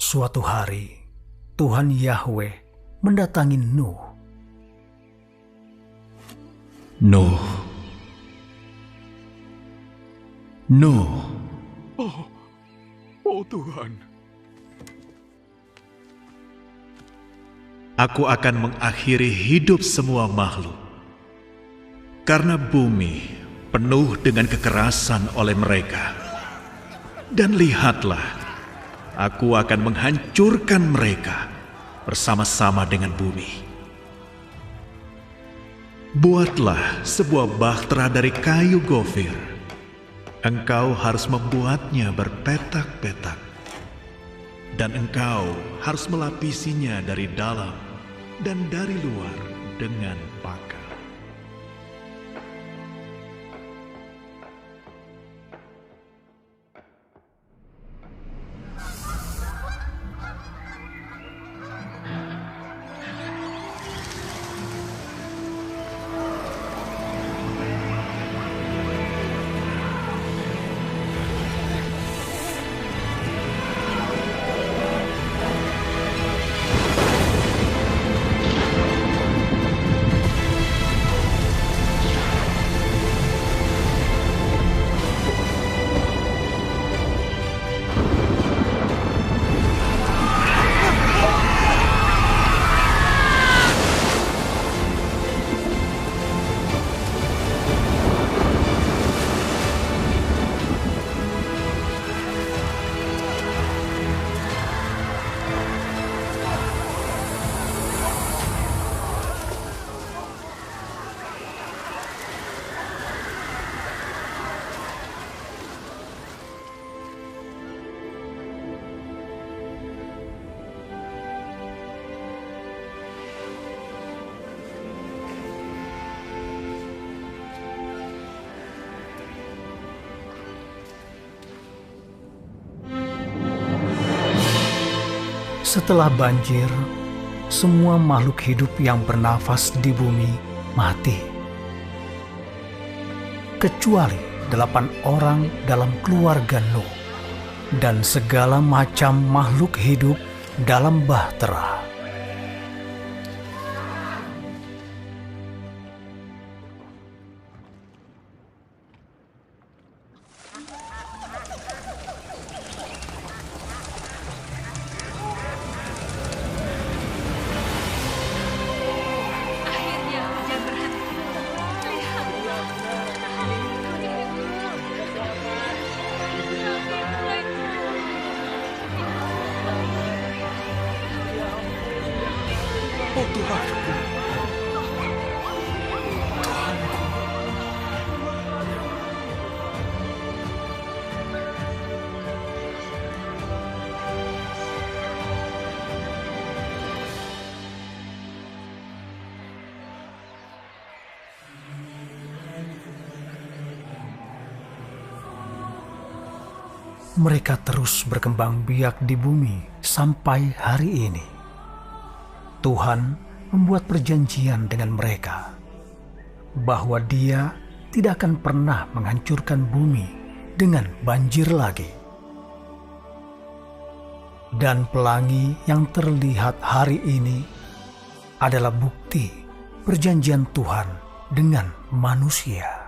Suatu hari, Tuhan Yahweh mendatangi Nuh. Nuh. Oh Tuhan, Aku akan mengakhiri hidup semua makhluk, karena bumi penuh dengan kekerasan oleh mereka. Dan lihatlah, aku akan menghancurkan mereka bersama-sama dengan bumi. Buatlah sebuah bahtera dari kayu gofir. Engkau harus membuatnya berpetak-petak, dan engkau harus melapisinya dari dalam dan dari luar dengan pakan. Setelah banjir, semua makhluk hidup yang bernafas di bumi mati. Kecuali 8 orang dalam keluarga Nuh dan segala macam makhluk hidup dalam bahtera. oh Tuhan, Mereka terus berkembang biak di bumi sampai hari ini. Tuhan membuat perjanjian dengan mereka bahwa Dia tidak akan pernah menghancurkan bumi dengan banjir lagi. Dan pelangi yang terlihat hari ini adalah bukti perjanjian Tuhan dengan manusia.